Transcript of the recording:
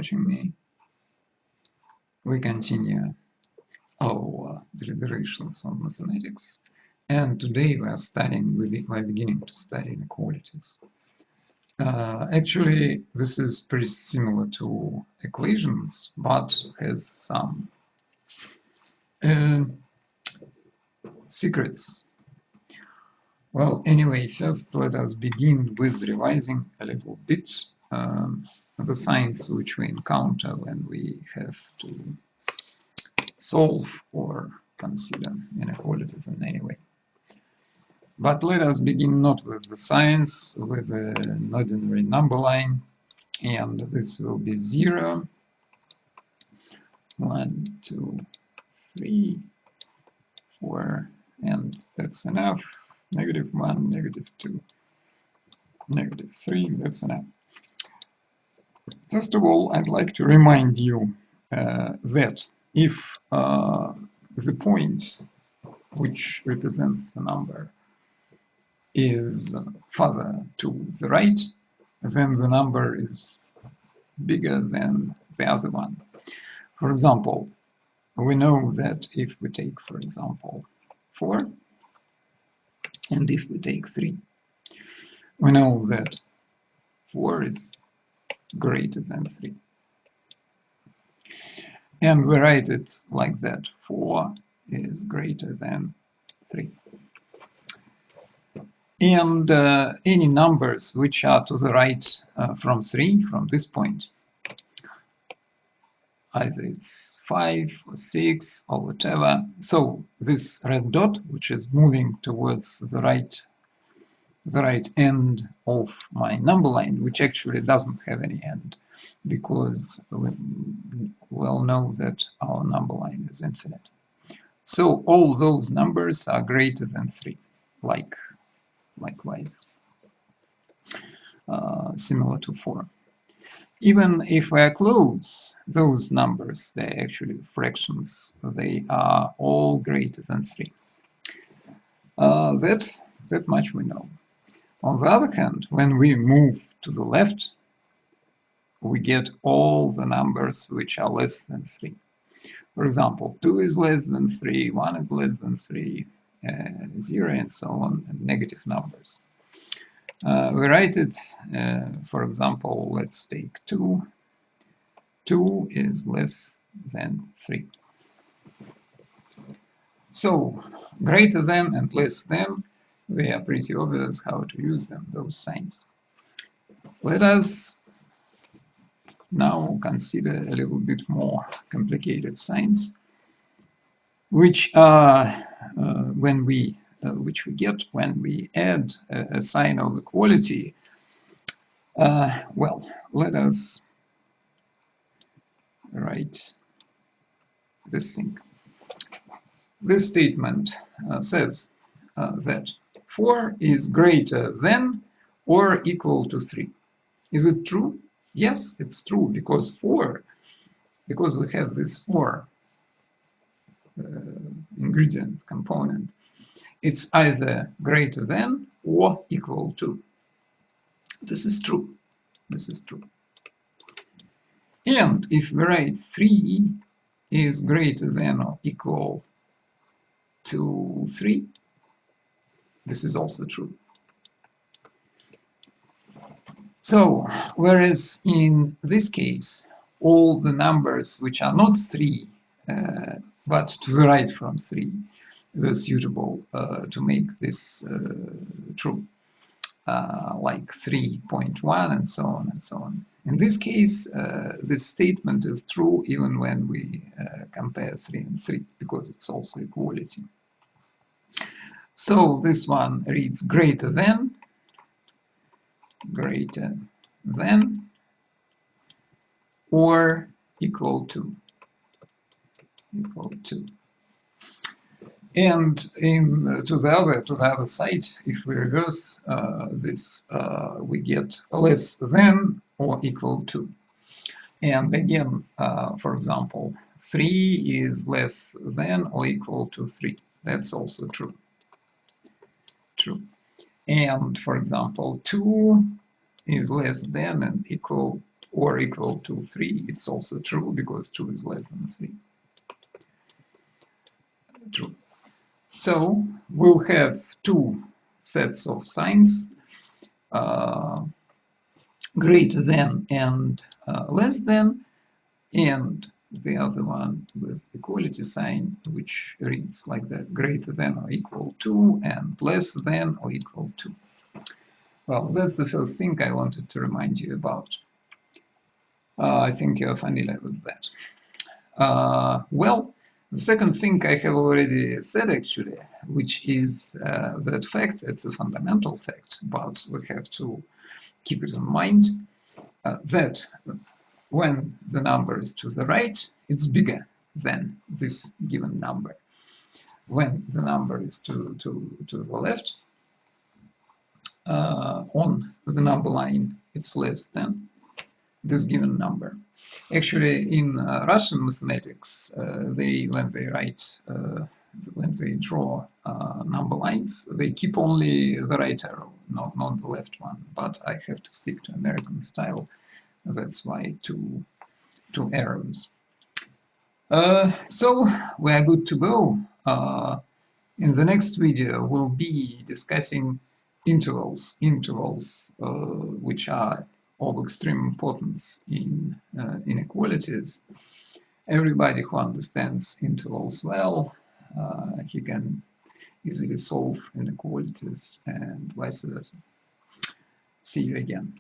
watching me. We continue our deliberations on mathematics, and today we are beginning to study inequalities. Actually, this is pretty similar to equations, but has some secrets. Well, anyway, first let us begin with revising a little bit the signs which we encounter when we have to solve or consider inequalities in any way. But let us begin not with the signs, with an ordinary number line, and this will be 0, 1, 2, 3, 4, and that's enough. -1, -2, -3, that's enough. First of all, I'd like to remind you that if the point which represents the number is further to the right, then the number is bigger than the other one. For example, we know that if we take, for example, 4, and if we take 3, we know that 4 is greater than 3. And we write it like that: 4 is greater than 3. And any numbers which are to the right from 3, from this point, either it's 5 or 6 or whatever. So this red dot, which is moving towards the right end of my number line, which actually doesn't have any end, because we well know that our number line is infinite. So all those numbers are greater than 3, likewise, similar to 4. Even if we are close, those numbers, they're actually fractions, they are all greater than 3. That much we know. On the other hand, when we move to the left, we get all the numbers which are less than 3. For example, 2 is less than 3, 1 is less than 3, 0, and so on, and negative numbers. We write it, for example, let's take 2. 2 is less than 3. So, greater than and less than, they are pretty obvious how to use them, those signs. Let us now consider a little bit more complicated signs, which are which we get when we add a sign of equality. Well, let us write this thing. This statement says that 4 is greater than or equal to 3. Is it true? Yes, it's true, because we have this 4 ingredient component, it's either greater than or equal to. This is true. This is true. And if we write 3 is greater than or equal to 3, this is also true. So, whereas in this case, all the numbers which are not 3, but to the right from 3, were suitable to make this true, like 3.1 and so on and so on. In this case, this statement is true even when we compare 3 and 3, because it's also equality. So this one reads greater than, or equal to. And to the other side, if we reverse this, we get less than or equal to. And again, for example, 3 is less than or equal to 3. That's also true. And for example, 2 is less than and equal or equal to 3. It's also true because 2 is less than 3. True. So we'll have two sets of signs, greater than and less than, and the other one with equality sign, which reads like that: greater than or equal to and less than or equal to. Well, that's the first thing I wanted to remind you about. I think you're familiar with that. Well, the second thing I have already said actually, which is that fact, it's a fundamental fact, but we have to keep it in mind that when the number is to the right, it's bigger than this given number. When the number is to the left, on the number line, it's less than this given number. Actually, in Russian mathematics, when they draw number lines, they keep only the right arrow, not the left one. But I have to stick to American style. That's why two arrows. So we are good to go. In the next video, we'll be discussing intervals, which are of extreme importance in inequalities. Everybody who understands intervals well, he can easily solve inequalities and vice versa. See you again.